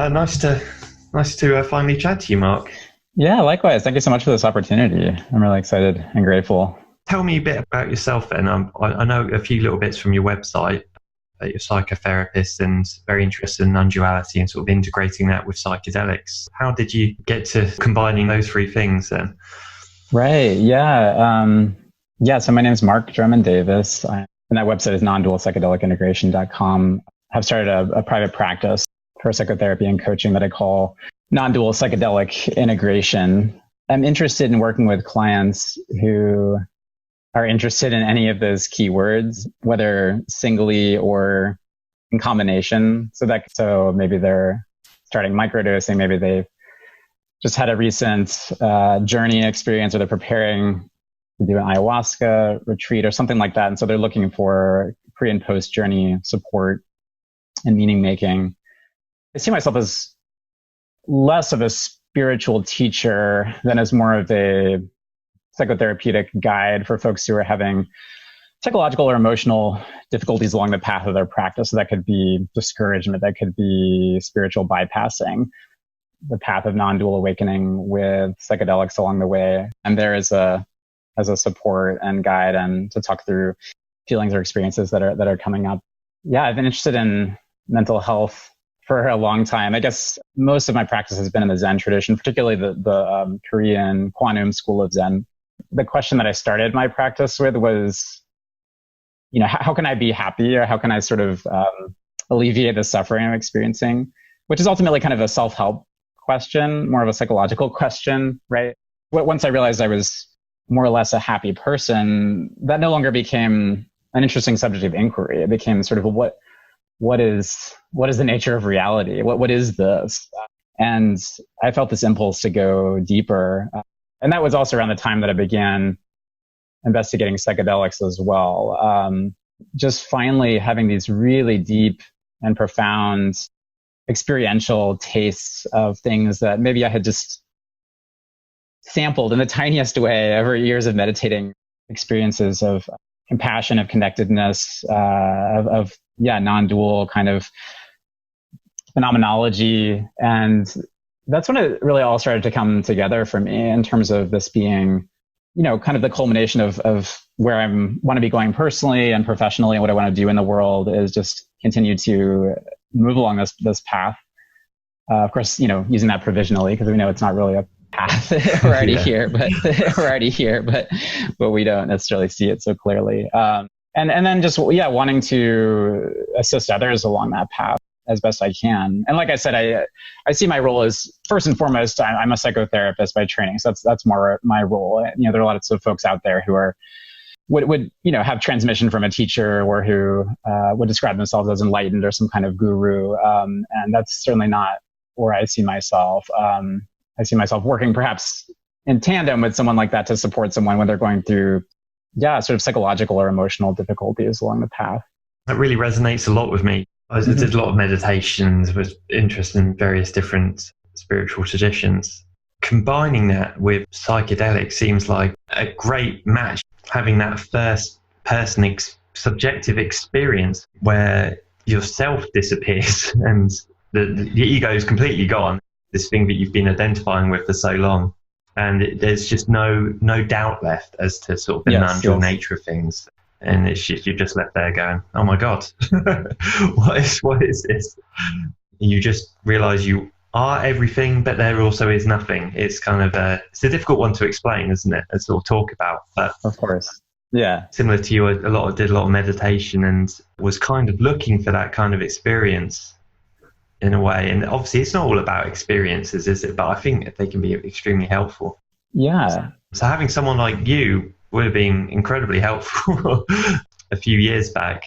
Nice to finally chat to you, Mark. Yeah, likewise. Thank you so much for this opportunity. I'm really excited and grateful. Tell me a bit about yourself then. I know a few little bits from your website that you're a psychotherapist and very interested in nonduality and sort of integrating that with psychedelics. How did you get to combining those three things then? Right. Yeah. So my name is Mark Drummond Davis. And that website is nondualpsychedelicintegration.com. I've started a private practice for psychotherapy and coaching that I call Nondual Psychedelic Integration. I'm interested in working with clients who are interested in any of those keywords, whether singly or in combination. So maybe they're starting microdosing, maybe they've just had a recent journey experience, or they're preparing to do an ayahuasca retreat or something like that. And so they're looking for pre and post journey support and meaning making. I see myself as less of a spiritual teacher than as more of a psychotherapeutic guide for folks who are having psychological or emotional difficulties along the path of their practice. So that could be discouragement, that could be spiritual bypassing the path of non-dual awakening with psychedelics along the way. And there is as a support and guide and to talk through feelings or experiences that are coming up. Yeah, I've been interested in mental health for a long time. I guess most of my practice has been in the Zen tradition, particularly the Korean Kwanum school of Zen. The question that I started my practice with was, how can I be happy, or how can I sort of alleviate the suffering I'm experiencing, which is ultimately kind of a self-help question, more of a psychological question, right? Once I realized I was more or less a happy person, that no longer became an interesting subject of inquiry. It became sort of what is the nature of reality? What is this? And I felt this impulse to go deeper. And that was also around the time that I began investigating psychedelics as well. Just finally having these really deep and profound experiential tastes of things that maybe I had just sampled in the tiniest way over years of meditating, experiences of compassion, of connectedness, of non-dual kind of phenomenology. And that's when it really all started to come together for me in terms of this being, kind of the culmination of where I want to be going personally and professionally, and what I want to do in the world is just continue to move along this path. Of course, using that provisionally, because we know it's not really a path. We're already here, but we don't necessarily see it so clearly. And then just wanting to assist others along that path as best I can. And like I said, I see my role as, first and foremost, I'm a psychotherapist by training, so that's more my role. There are lots of folks out there who would have transmission from a teacher, or who would describe themselves as enlightened or some kind of guru, and that's certainly not where I see myself. I see myself working perhaps in tandem with someone like that to support someone when they're going through, sort of psychological or emotional difficulties along the path. That really resonates a lot with me. I did a lot of meditations, was interested in various different spiritual traditions. Combining that with psychedelics seems like a great match. Having that first person subjective experience where yourself disappears and the ego is completely gone. This thing that you've been identifying with for so long. And there's just no doubt left as to sort of the non-dual nature of things. And it's just, you're just left there going, oh my God, what is this? You just realize you are everything, but there also is nothing. It's kind of it's a difficult one to explain, isn't it? And sort of talk about. But of course. Yeah. Similar to you, did a lot of meditation and was kind of looking for that kind of experience in a way. And obviously it's not all about experiences, is it? But I think they can be extremely helpful. Yeah. So having someone like you would have been incredibly helpful a few years back,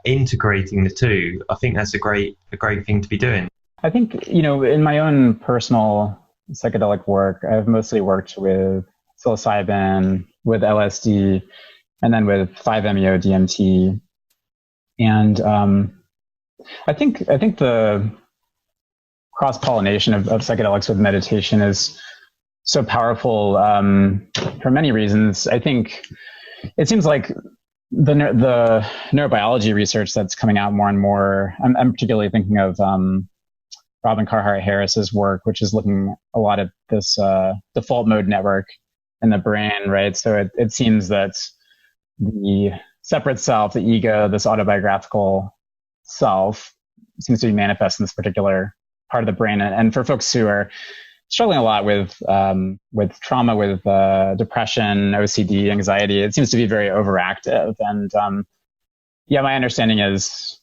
integrating the two. I think that's a great thing to be doing. I think, in my own personal psychedelic work, I've mostly worked with psilocybin, with LSD, and then with 5-MeO DMT. And I think the cross-pollination of psychedelics with meditation is so powerful for many reasons. I think it seems like the neurobiology research that's coming out more and more, I'm particularly thinking of Robin Carhart Harris's work, which is looking a lot at this default mode network in the brain, right? So it seems that the separate self, the ego, this autobiographical self, seems to be manifest in this particular part of the brain. And for folks who are struggling a lot with trauma, with depression, OCD, anxiety, it seems to be very overactive. And my understanding is,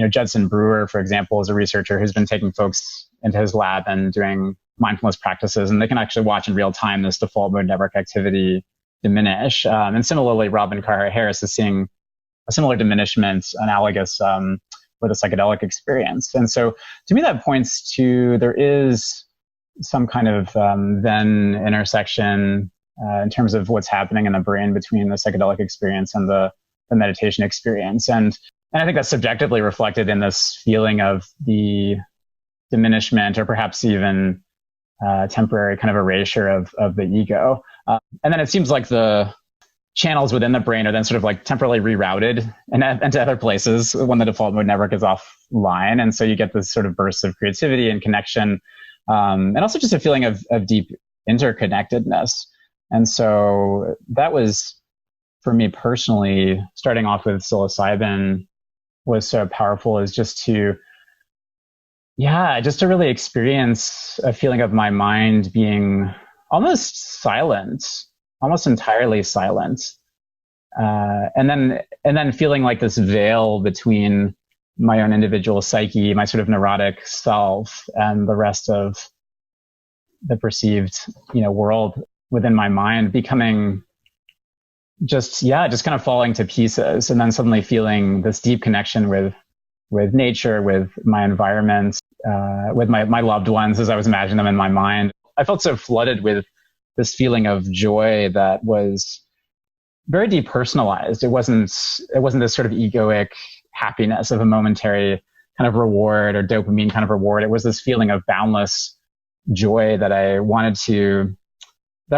Judson Brewer, for example, is a researcher who's been taking folks into his lab and doing mindfulness practices, and they can actually watch in real time this default mode network activity diminish. And similarly, Robin Carhart Harris is seeing a similar diminishment analogous with a psychedelic experience. And so to me, that points to there is some kind of then intersection in terms of what's happening in the brain between the psychedelic experience and the meditation experience. And I think that's subjectively reflected in this feeling of the diminishment or perhaps even temporary kind of erasure of the ego. And then it seems like the channels within the brain are then sort of like temporarily rerouted into other places when the default mode network is offline. And so you get this sort of bursts of creativity and connection, and also just a feeling of deep interconnectedness. And so that was, for me personally, starting off with psilocybin was so powerful, is just to really experience a feeling of my mind being almost silent, almost entirely silent. And then feeling like this veil between my own individual psyche, my sort of neurotic self, and the rest of the perceived, world within my mind becoming just kind of falling to pieces. And then suddenly feeling this deep connection with nature, with my environment, with my loved ones as I was imagining them in my mind. I felt so flooded with this feeling of joy that was very depersonalized. It wasn't this sort of egoic happiness of a momentary kind of reward or dopamine kind of reward. It was this feeling of boundless joy that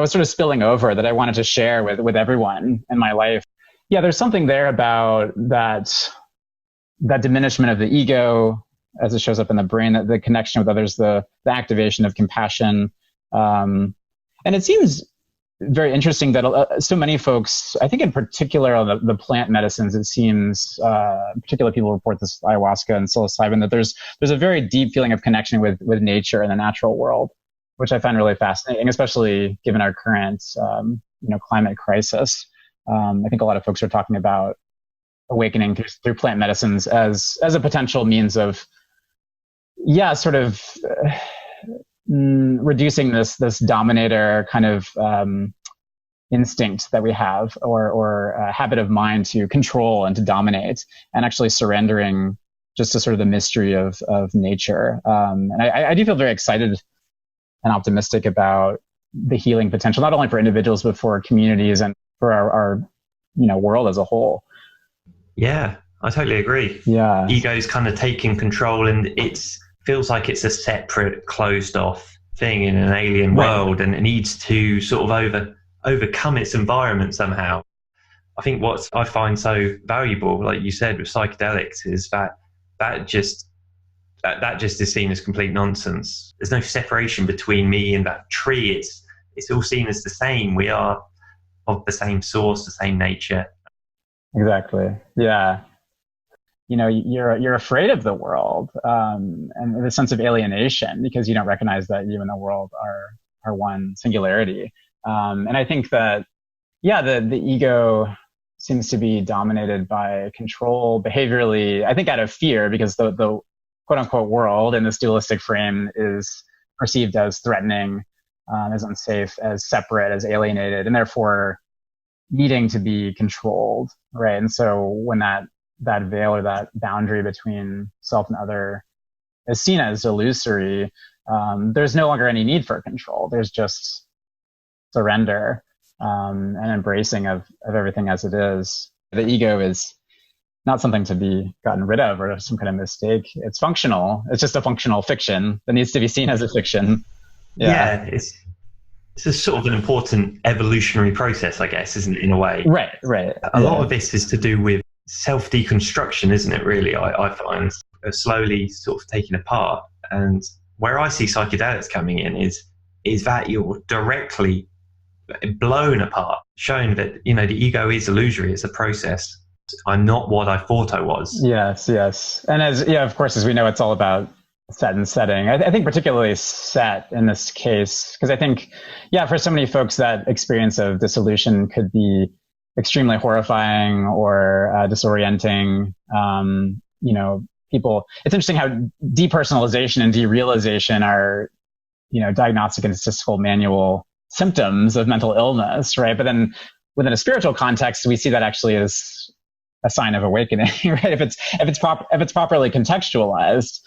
was sort of spilling over, that I wanted to share with everyone in my life. Yeah, there's something there about that diminishment of the ego as it shows up in the brain, the connection with others, the activation of compassion. And it seems very interesting that so many folks, I think in particular on the plant medicines, it seems, particular people report this ayahuasca and psilocybin, that there's a very deep feeling of connection with nature and the natural world, which I find really fascinating, especially given our current, climate crisis. I think a lot of folks are talking about awakening through plant medicines as a potential means of, reducing this dominator kind of instinct that we have, or a habit of mind to control and to dominate, and actually surrendering just to sort of the mystery of nature. And I do feel very excited and optimistic about the healing potential, not only for individuals, but for communities and for our world as a whole. Yeah, I totally agree. Yeah. Ego's kind of taking control, and it feels like it's a separate, closed off thing in an alien world, and it needs to sort of overcome its environment somehow. I think what I find so valuable, like you said, with psychedelics, is that just is seen as complete nonsense. There's no separation between me and that tree. It's all seen as the same. We are of the same source, the same nature. Exactly. Yeah. You're afraid of the world, and the sense of alienation, because you don't recognize that you and the world are one singularity. And I think that, the ego seems to be dominated by control behaviorally, I think out of fear, because the quote unquote world in this dualistic frame is perceived as threatening, as unsafe, as separate, as alienated, and therefore needing to be controlled. Right. And so when that veil or that boundary between self and other is seen as illusory, there's no longer any need for control. There's just surrender, and embracing of everything as it is. The ego is not something to be gotten rid of or some kind of mistake. It's functional. It's just a functional fiction that needs to be seen as a fiction. Yeah, it's a sort of an important evolutionary process, I guess, isn't it, in a way? Right. A lot of this is to do with self-deconstruction, isn't it, really? I find slowly sort of taking apart And where I see psychedelics coming in is that you're directly blown apart, showing that, you know, the ego is illusory. It's a process. I'm not what I thought I was. Yes, yes. And of course, as we know, it's all about set and setting. I think particularly set in this case, because I think, for so many folks, that experience of dissolution could be extremely horrifying or disorienting. People, it's interesting how depersonalization and derealization are, diagnostic and statistical manual symptoms of mental illness, right? But then within a spiritual context, we see that actually as a sign of awakening, right? If it's properly contextualized,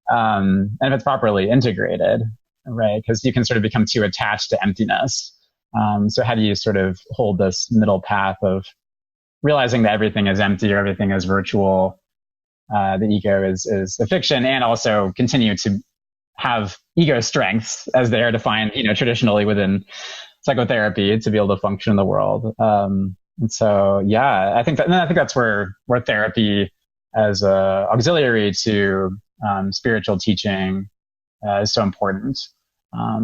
and if it's properly integrated, right? Because you can sort of become too attached to emptiness. So how do you sort of hold this middle path of realizing that everything is empty or everything is virtual? The ego is a fiction, and also continue to have ego strengths as they are defined, traditionally within psychotherapy, to be able to function in the world. And so, I think that's where therapy as a auxiliary to spiritual teaching is so important.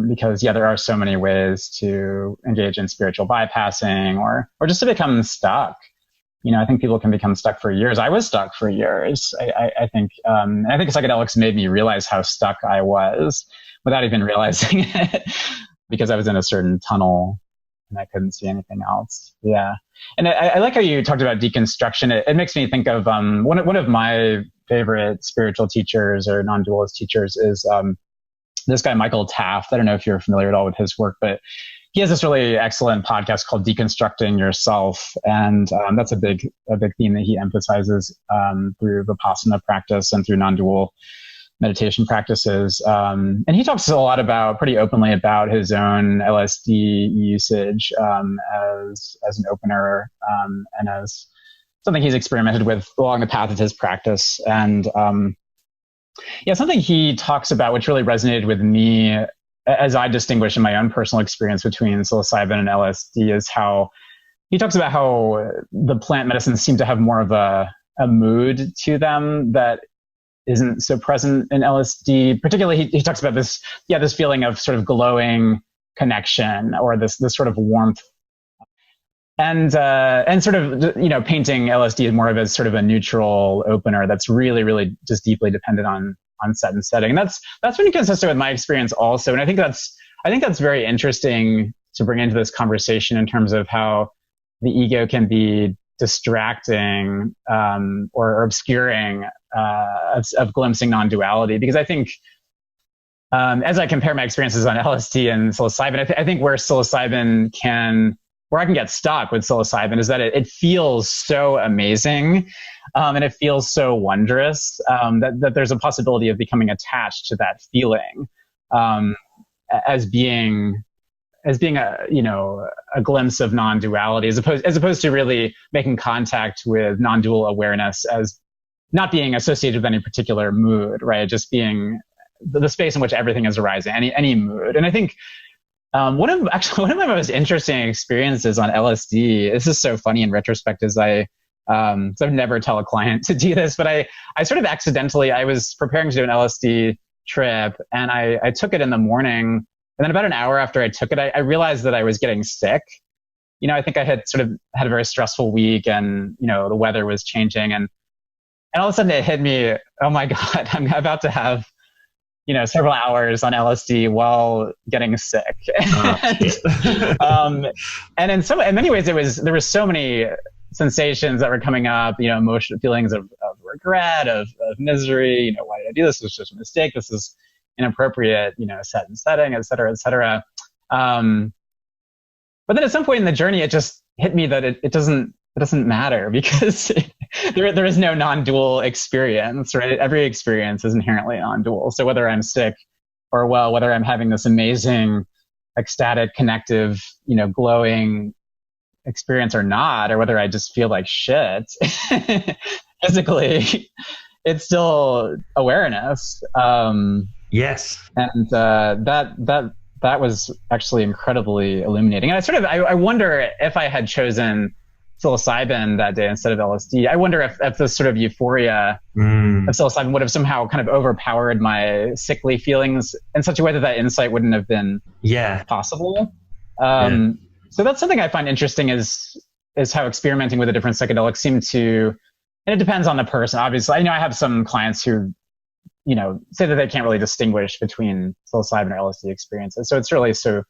Because there are so many ways to engage in spiritual bypassing or just to become stuck. I think people can become stuck for years. I was stuck for years. I think psychedelics made me realize how stuck I was without even realizing it, because I was in a certain tunnel and I couldn't see anything else. Yeah. And I like how you talked about deconstruction. It makes me think of one of my favorite spiritual teachers or non-dualist teachers is this guy, Michael Taft. I don't know if you're familiar at all with his work, but he has this really excellent podcast called Deconstructing Yourself. And that's a big theme that he emphasizes through Vipassana practice and through non-dual meditation practices. And he talks a lot pretty openly about his own LSD usage as an opener and as something he's experimented with along the path of his practice. And something he talks about, which really resonated with me as I distinguish in my own personal experience between psilocybin and LSD, is how he talks about how the plant medicines seem to have more of a mood to them that isn't so present in LSD. Particularly, he talks about this feeling of sort of glowing connection, or this sort of warmth. And sort of, painting LSD more of as sort of a neutral opener that's really, really just deeply dependent on set and setting. And that's been consistent with my experience also. And I think that's very interesting to bring into this conversation in terms of how the ego can be distracting or obscuring of glimpsing non-duality. Because I think as I compare my experiences on LSD and psilocybin, I think where I can get stuck with psilocybin is that it feels so amazing, and it feels so wondrous that there's a possibility of becoming attached to that feeling as being a glimpse of non-duality, as opposed to really making contact with non-dual awareness as not being associated with any particular mood, right? Just being the space in which everything is arising, any mood. And I think one of my most interesting experiences on LSD, this is so funny in retrospect, is so I've never tell a client to do this, but I sort of accidentally, I was preparing to do an LSD trip and I took it in the morning, and then about an hour after I took it, I realized that I was getting sick. I think I had sort of had a very stressful week, and, the weather was changing, and all of a sudden it hit me, oh my God, I'm about to have several hours on LSD while getting sick. And in many ways there were so many sensations that were coming up, emotional feelings of regret, of misery, why did I do this? This was just a mistake. This is inappropriate, set and setting, et cetera, et cetera. But then at some point in the journey, it just hit me that it doesn't matter, because there is no non-dual experience, right? Every experience is inherently non-dual. So whether I'm sick or well, whether I'm having this amazing, ecstatic, connective, glowing experience or not, or whether I just feel like shit physically, it's still awareness. Yes. And that was actually incredibly illuminating. And I wonder if I had chosen psilocybin that day instead of LSD. I wonder if the sort of euphoria of psilocybin would have somehow kind of overpowered my sickly feelings in such a way that insight wouldn't have been possible. So that's something I find interesting is how experimenting with the different psychedelics seem to, and it depends on the person. Obviously, I have some clients who, say that they can't really distinguish between psilocybin or LSD experiences. So it's really so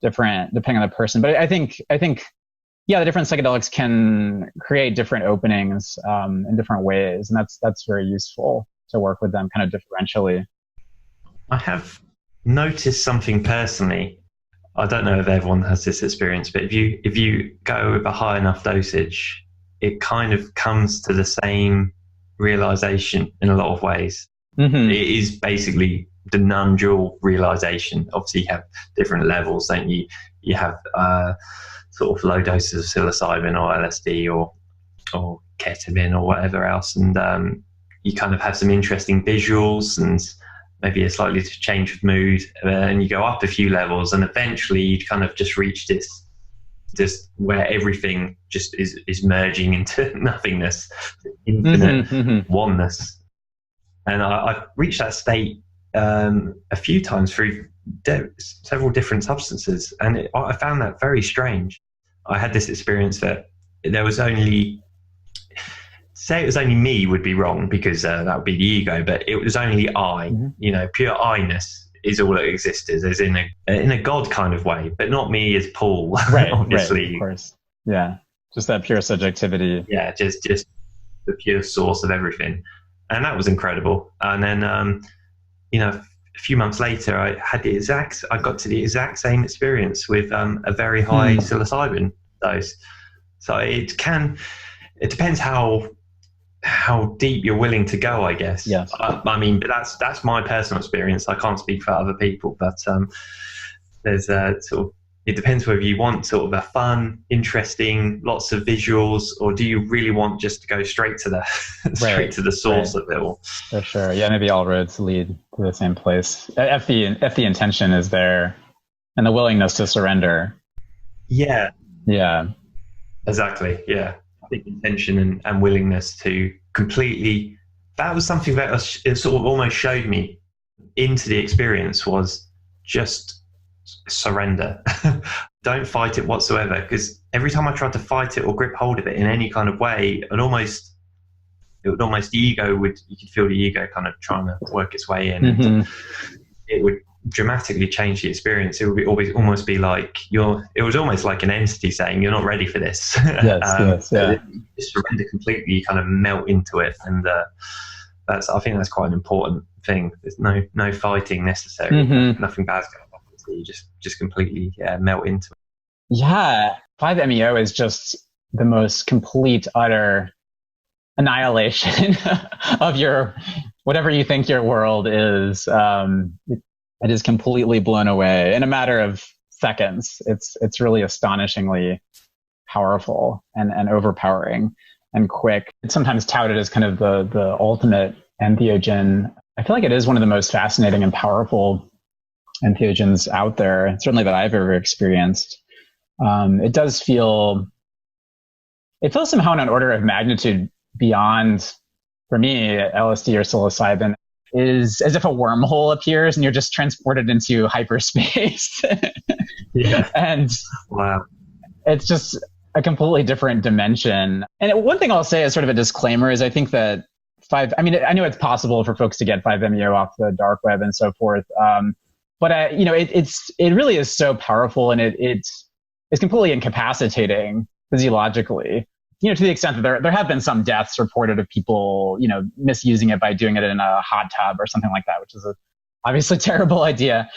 different depending on the person. But I think, the different psychedelics can create different openings in different ways, and that's very useful to work with them kind of differentially. I have noticed something personally. I don't know if everyone has this experience, but if you go with a high enough dosage, it kind of comes to the same realization in a lot of ways. It is basically the non-dual realization. Obviously, you have different levels, don't you? You have sort of low doses of psilocybin or LSD or ketamine or whatever else, and you kind of have some interesting visuals and maybe a slightly change of mood, and you go up a few levels, and eventually you kind of just reach this where everything just is merging into nothingness, infinite oneness. And I've reached that state a few times through several different substances, and I found that very strange. I had this experience that there was only, say it was only me would be wrong, because that would be the ego, but it was only I, pure I-ness is all that existed, as in a God kind of way, but not me as Paul, obviously. Right, of course. Yeah, just that pure subjectivity. Yeah, just the pure source of everything. And that was incredible. And then, a few months later, I got to the exact same experience with a very high psilocybin dose. So it depends how deep you're willing to go, I guess. Yes. I mean, but that's my personal experience. I can't speak for other people, but there's sort of, it depends whether you want sort of a fun, interesting, lots of visuals, or do you really want just to go straight to the source of it all? For sure. Yeah, maybe all roads lead to the same place. If the intention is there and the willingness to surrender. Yeah. Yeah. Exactly. Yeah. I think intention and willingness to completely, that was something that it sort of almost showed me into the experience, was just surrender. Don't fight it whatsoever, because every time I tried to fight it or grip hold of it in any kind of way, you could feel the ego kind of trying to work its way in. And it would dramatically change the experience. It would almost be like it was almost like an entity saying, you're not ready for this. Yes, yeah. You surrender completely, you kind of melt into it. And I think that's quite an important thing. There's no fighting necessary. Nothing bad's going to happen. You just completely melt into it. Yeah, 5-MeO is just the most complete, utter annihilation of your whatever you think your world is. It is completely blown away in a matter of seconds. It's really astonishingly powerful and overpowering and quick. It's sometimes touted as kind of the ultimate entheogen. I feel like it is one of the most fascinating and powerful entheogens out there, certainly that I've ever experienced. It feels somehow in an order of magnitude beyond, for me, LSD or psilocybin. Is as if a wormhole appears and you're just transported into hyperspace. Yeah. And wow, it's just a completely different dimension. And one thing I'll say as sort of a disclaimer is I think that I know it's possible for folks to get 5-MeO off the dark web and so forth. But it really is so powerful, and it's completely incapacitating physiologically. To the extent that there have been some deaths reported of people, misusing it by doing it in a hot tub or something like that, which is obviously a terrible idea.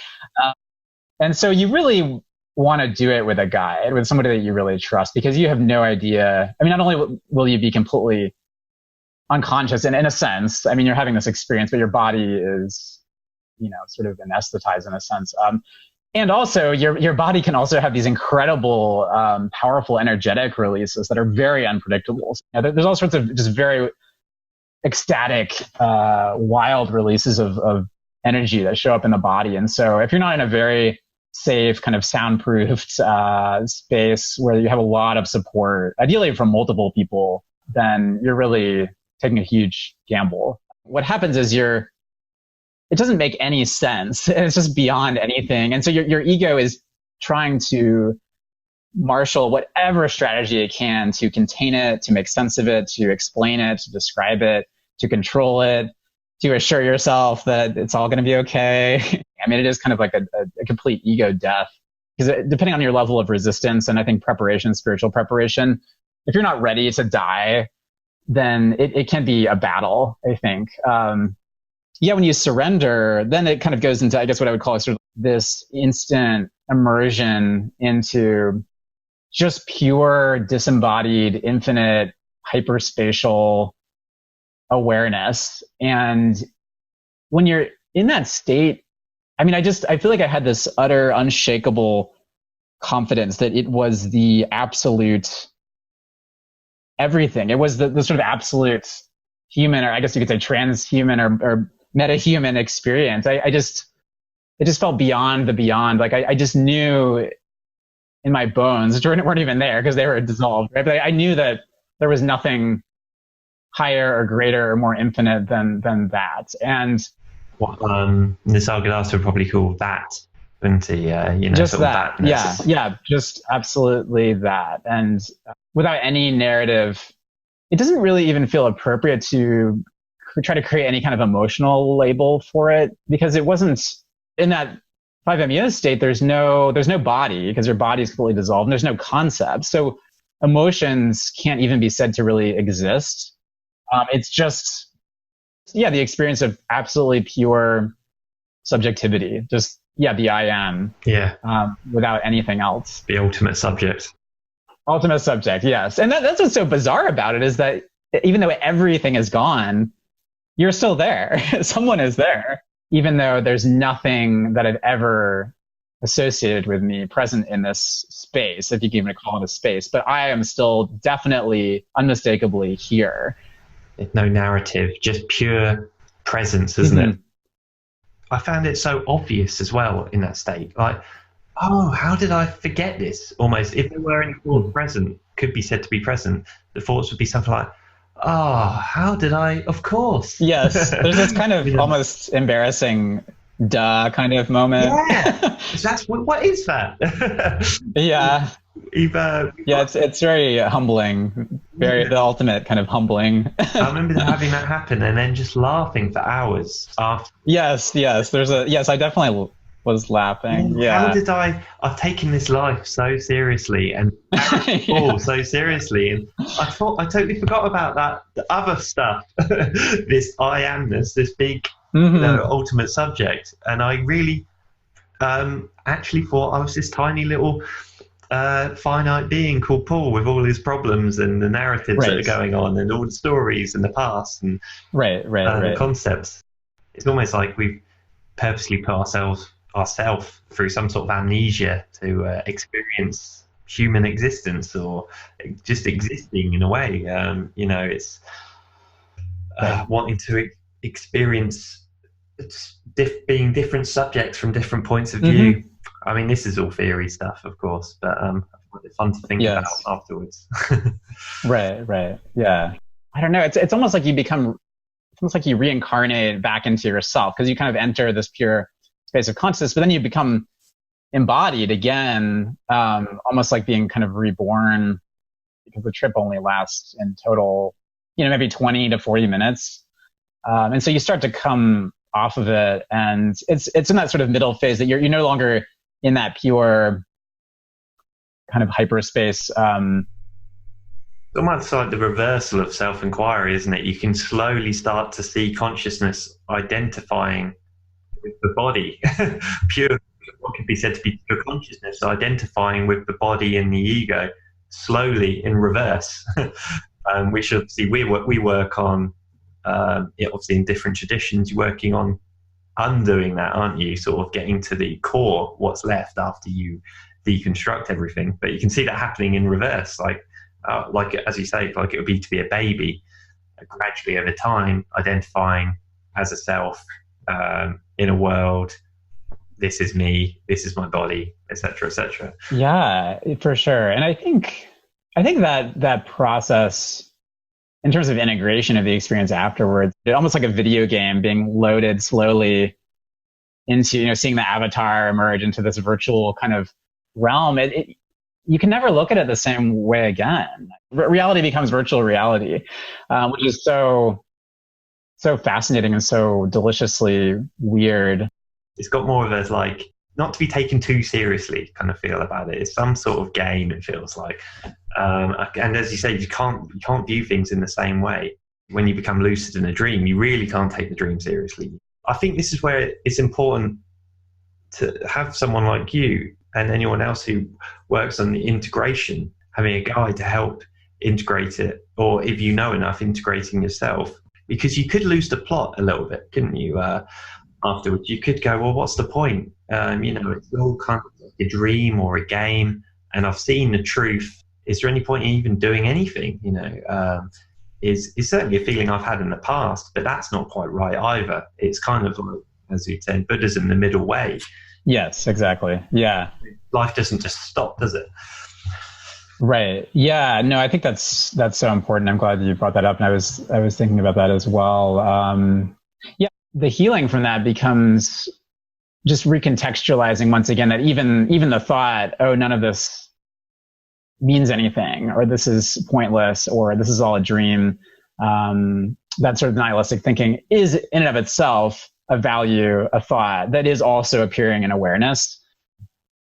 And so you really want to do it with a guide, with somebody that you really trust, because you have no idea. I mean, not only will you be completely unconscious, and in a sense, I mean, you're having this experience, but your body is, sort of anesthetized in a sense. And also, your body can also have these incredible, powerful energetic releases that are very unpredictable. There's all sorts of just very ecstatic, wild releases of energy that show up in the body. And so if you're not in a very safe, kind of soundproofed space where you have a lot of support, ideally from multiple people, then you're really taking a huge gamble. What happens is it doesn't make any sense. It's just beyond anything. And so your ego is trying to marshal whatever strategy it can to contain it, to make sense of it, to explain it, to describe it, to control it, to assure yourself that it's all going to be okay. I mean, it is kind of like a complete ego death, because depending on your level of resistance and I think preparation, spiritual preparation, if you're not ready to die, then it can be a battle, I think. When you surrender, then it kind of goes into, I guess, what I would call sort of this instant immersion into just pure, disembodied, infinite, hyperspatial awareness. And when you're in that state, I mean, I feel like I had this utter, unshakable confidence that it was the absolute everything. It was the sort of absolute human, or I guess you could say transhuman or meta-human experience. It just felt beyond the beyond. Like I just knew in my bones, which weren't even there because they were dissolved, right? But I knew that there was nothing higher or greater or more infinite than that. And what Nisargadatta would probably call that, wouldn't he? Just that. Yeah, just absolutely that. And without any narrative, it doesn't really even feel appropriate to try to create any kind of emotional label for it, because it wasn't in that 5-MeO state. There's no body, because your body is completely dissolved, and there's no concept. So emotions can't even be said to really exist. It's just, the experience of absolutely pure subjectivity. Just, the I am. Yeah. Without anything else. The ultimate subject. Ultimate subject, yes. And that's what's so bizarre about it, is that even though everything is gone, you're still there. Someone is there, even though there's nothing that I've ever associated with me present in this space, if you can even call it a space. But I am still definitely, unmistakably here. No narrative, just pure presence, isn't it? I found it so obvious as well in that state. Like, oh, how did I forget this? Almost, if there were any thoughts present, could be said to be present, the thoughts would be something like, oh, how did I? Of course. Yes, there's this kind of almost embarrassing duh kind of moment. Yeah, that's what is that? Yeah. It's very humbling, the ultimate kind of humbling. I remember having that happen and then just laughing for hours after. Yes, I definitely was laughing. Yeah. How did I've taken this life so seriously and all so seriously, and I totally forgot about that, the other stuff, this I amness, this big ultimate subject. And I really actually thought I was this tiny little finite being called Paul with all his problems and the narratives that are going on and all the stories and the past and the concepts. It's almost like we've purposely put ourselves through some sort of amnesia to experience human existence or just existing in a way. It's wanting to experience being different subjects from different points of view. I mean, this is all theory stuff, of course, but it's fun to think about afterwards. Right. Yeah. I don't know. It's almost like it's almost like you reincarnate back into yourself, because you kind of enter this pure space of consciousness, but then you become embodied again, almost like being kind of reborn, because the trip only lasts in total, maybe 20 to 40 minutes. And so you start to come off of it, and it's in that sort of middle phase that you're no longer in that pure kind of hyperspace. Almost like the reversal of self-inquiry, isn't it? You can slowly start to see consciousness identifying with the body. Pure, what could be said to be pure consciousness, identifying with the body and the ego, slowly in reverse. Which obviously we work on, obviously in different traditions, you're working on undoing that, aren't you? Sort of getting to the core, what's left after you deconstruct everything. But you can see that happening in reverse, like as you say, like it would be to be a baby, gradually over time, identifying as a self in a world this is me, this is my body, etc., etc. Yeah, for sure. And I think that process, in terms of integration of the experience afterwards, it almost like a video game being loaded slowly into, seeing the avatar emerge into this virtual kind of realm. You can never look at it the same way again. Reality becomes virtual reality, which is so fascinating and so deliciously weird. It's got more of a, like, not to be taken too seriously kind of feel about it. It's some sort of game, it feels like. And as you say, you can't view things in the same way. When you become lucid in a dream, you really can't take the dream seriously. I think this is where it's important to have someone like you and anyone else who works on the integration, having a guide to help integrate it, or if you know enough, integrating yourself. Because you could lose the plot a little bit, couldn't you? Afterwards, you could go, well, what's the point? It's all kind of like a dream or a game, and I've seen the truth. Is there any point in even doing anything? Is certainly a feeling I've had in the past, but that's not quite right either. It's kind of like, as we said, Buddhism, the middle way. Yes, exactly. Yeah. Life doesn't just stop, does it? Right. Yeah. No, I think that's so important. I'm glad that you brought that up, and I was thinking about that as well. Yeah, the healing from that becomes just recontextualizing once again that even the thought, oh, none of this means anything, or this is pointless, or this is all a dream. That sort of nihilistic thinking is in and of itself a value, a thought that is also appearing in awareness.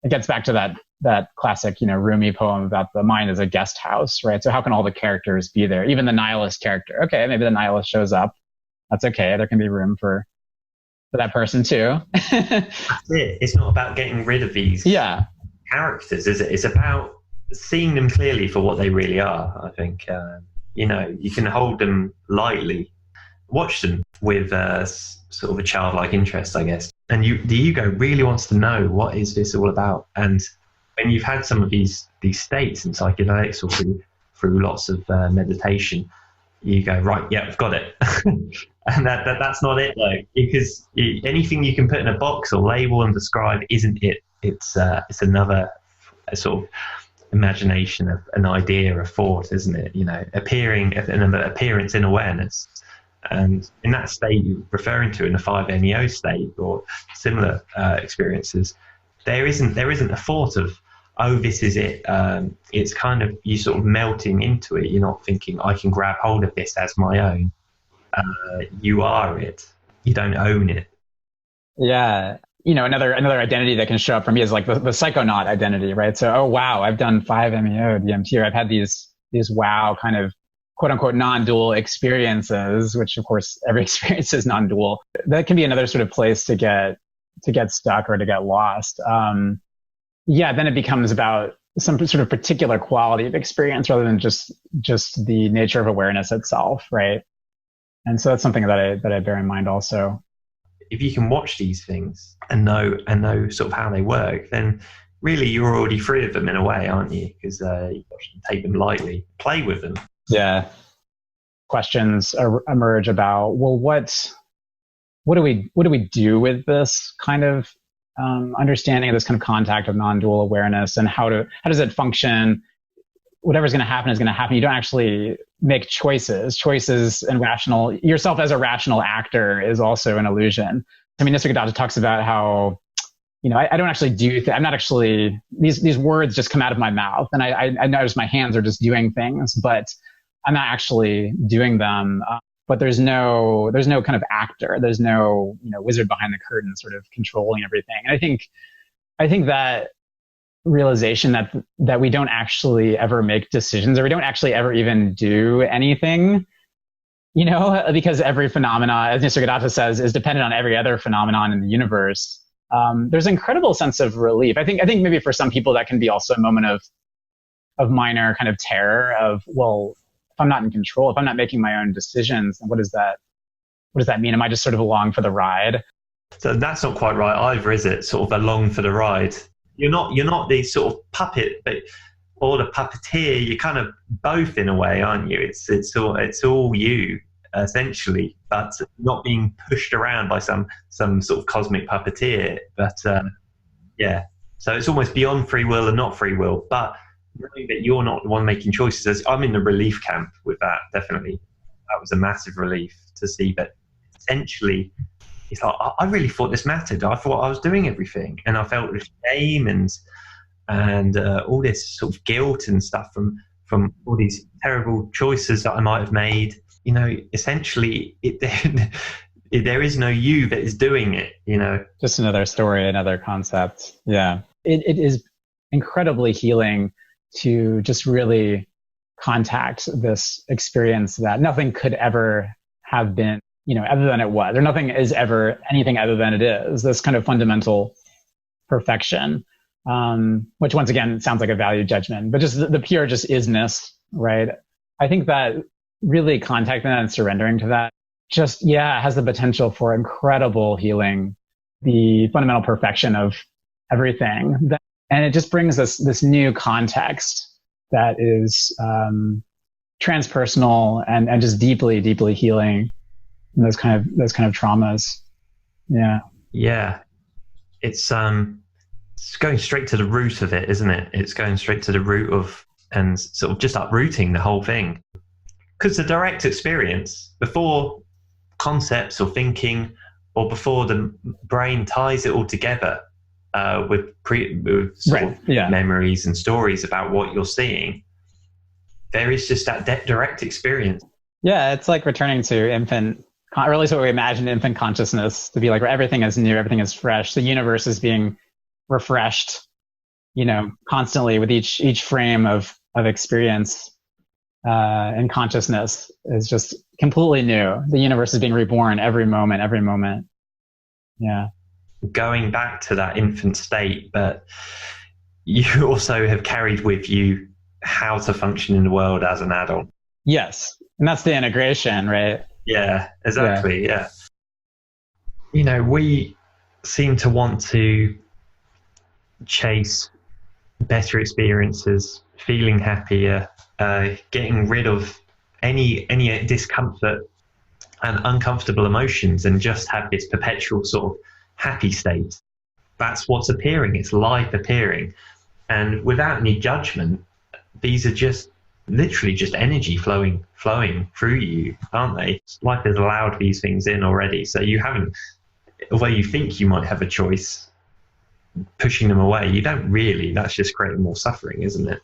It gets back to that classic, Rumi poem about the mind as a guest house, right? So how can all the characters be there? Even the nihilist character. Okay, maybe the nihilist shows up. That's okay. There can be room for that person too. That's it. It's not about getting rid of these characters, is it? It's about seeing them clearly for what they really are. I think, you can hold them lightly, watch them with sort of a childlike interest, I guess. And the ego really wants to know, what is this all about? And when you've had some of these states in psychedelics or through lots of meditation, you go, right, yeah, I've got it. And that's not it, though, because anything you can put in a box or label and describe isn't it. It's another sort of imagination of an idea, a thought, isn't it? Another appearance in awareness. And in that state you're referring to, in the 5-MeO state or similar experiences, there isn't a thought of, oh, this is it. It's kind of you sort of melting into it. You're not thinking, I can grab hold of this as my own. You are it. You don't own it. Yeah. Another identity that can show up for me is like the psychonaut identity, right? So, oh, wow, I've done 5-MeO, DMT, or I've had these wow kind of quote unquote non-dual experiences, which of course every experience is non-dual. That can be another sort of place to get stuck or to get lost. Then it becomes about some sort of particular quality of experience rather than just the nature of awareness itself, right? And so that's something that I bear in mind also. If you can watch these things and know sort of how they work, then really you're already free of them in a way, aren't you? Because you take them lightly, play with them. Yeah. Questions emerge about, well, what do we do with this kind of understanding of this kind of contact of non-dual awareness, and how does it function? Whatever's going to happen is going to happen. You don't actually make choices and yourself as a rational actor is also an illusion. I mean, Nic Higham talks about how, I don't actually do I'm not actually, these words just come out of my mouth, and I notice my hands are just doing things, but I'm not actually doing them. But there's no kind of actor. There's no, wizard behind the curtain sort of controlling everything. And I think that realization that we don't actually ever make decisions, or we don't actually ever even do anything, because every phenomena, as Nic Higham says, is dependent on every other phenomenon in the universe. There's an incredible sense of relief. I think maybe for some people that can be also a moment of minor kind of terror of, well, if I'm not in control, if I'm not making my own decisions, then what does that mean? Am I just sort of along for the ride? So that's not quite right either, is it? Sort of along for the ride. You're not the sort of puppet, or the puppeteer. You're kind of both in a way, aren't you? It's all you. essentially, but not being pushed around by some sort of cosmic puppeteer. But yeah, so it's almost beyond free will and not free will, but knowing that you're not the one making choices. I'm in the relief camp with that, definitely. That was a massive relief to see that essentially it's like, I really thought this mattered. I thought I was doing everything, and I felt shame and all this sort of guilt and stuff from all these terrible choices that I might have made. You know, essentially, there is no you that is doing it, you know. Just another story, another concept. Yeah. It is incredibly healing to just really contact this experience that nothing could ever have been, you know, other than it was, or nothing is ever anything other than it is. This kind of fundamental perfection, which once again sounds like a value judgment, but just the pure just isness, right? I think that really contacting that and surrendering to that just, has the potential for incredible healing, the fundamental perfection of everything. And it just brings this new context that is transpersonal and just deeply, deeply healing those kind of traumas. Yeah. Yeah. It's going straight to the root of it, isn't it? It's going straight to the root of, and sort of just uprooting the whole thing. Because the direct experience, before concepts or thinking, or before the brain ties it all together with sort of memories and stories about what you're seeing, there is just that direct experience. Yeah, it's like returning to infant, or at least what we imagine infant consciousness to be like, where everything is new, everything is fresh. The universe is being refreshed, you know, constantly with each frame of experience. And consciousness is just completely new. The universe is being reborn every moment. Yeah. Going back to that infant state, but you also have carried with you how to function in the world as an adult. Yes. And that's the integration, right? Yeah, exactly. Yeah. You know, we seem to want to chase better experiences, feeling happier, getting rid of any discomfort and uncomfortable emotions, and just have this perpetual sort of happy state. That's what's appearing. It's life appearing, and without any judgment. These are just literally just energy flowing through you, aren't they? Life has allowed these things in already, so you haven't, although you think you might have a choice, pushing them away, you don't really. That's just creating more suffering, isn't it?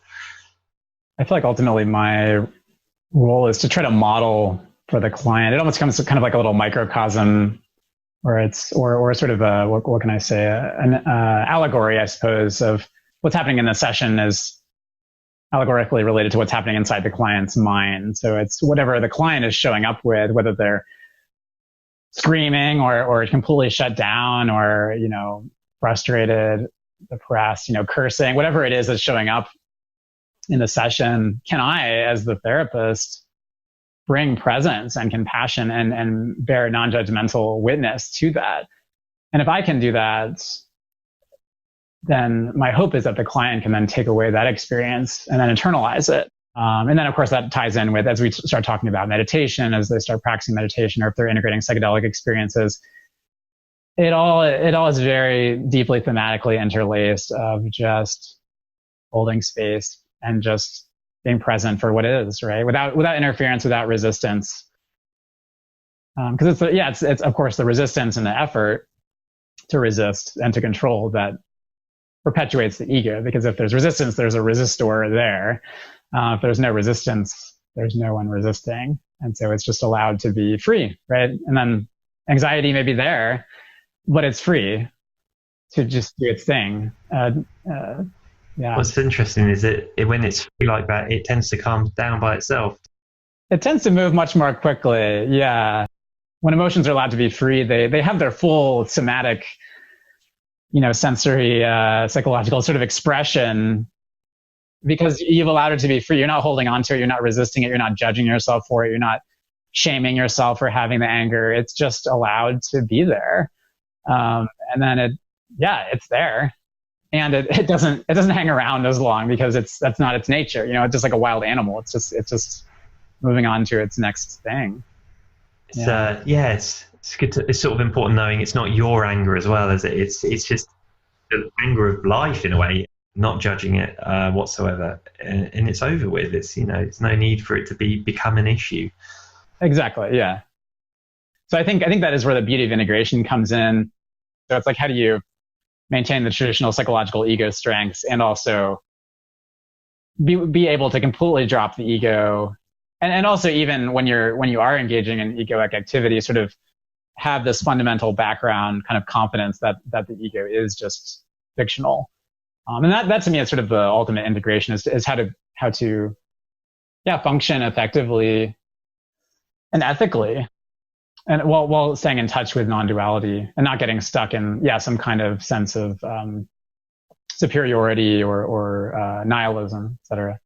I feel like ultimately my role is to try to model for the client. It almost comes to kind of like a little microcosm, or sort of a, what can I say, an allegory, I suppose, of what's happening in the session is allegorically related to what's happening inside the client's mind. So it's whatever the client is showing up with, whether they're screaming or completely shut down, or, you know, frustrated, depressed, you know, cursing, whatever it is that's showing up in the session, can I, as the therapist, bring presence and compassion and bear non-judgmental witness to that? And if I can do that, then my hope is that the client can then take away that experience and then internalize it. And then, of course, that ties in with, as we start talking about meditation, as they start practicing meditation, or if they're integrating psychedelic experiences, it all is very deeply thematically interlaced of just holding space and just being present for what is, right? Without interference, without resistance. Because it's of course the resistance and the effort to resist and to control that perpetuates the ego. Because if there's resistance, there's a resistor there. If there's no resistance, there's no one resisting. And so it's just allowed to be free, right? And then anxiety may be there, but it's free to just do its thing. Yeah. What's interesting is when it's free like that, it tends to calm down by itself. It tends to move much more quickly. Yeah. When emotions are allowed to be free, they have their full somatic, you know, sensory, psychological sort of expression, because you've allowed it to be free. You're not holding on to it. You're not resisting it. You're not judging yourself for it. You're not shaming yourself for having the anger. It's just allowed to be there. And then it's there. And it doesn't hang around as long, because that's not its nature. You know, it's just like a wild animal. It's just moving on to its next thing. It's good to, it's sort of important knowing it's not your anger as well, is it? It's just the anger of life in a way, not judging it whatsoever, and it's over with. It's, you know, it's no need for it to become an issue. Exactly. Yeah. So I think that is where the beauty of integration comes in. So it's like, how do you maintain the traditional psychological ego strengths and also be able to completely drop the ego, and also even when you are engaging in egoic activity, sort of have this fundamental background kind of confidence that the ego is just fictional. And that to me is sort of the ultimate integration, is how to function effectively and ethically, and while staying in touch with non-duality and not getting stuck in some kind of sense of superiority or nihilism, etc.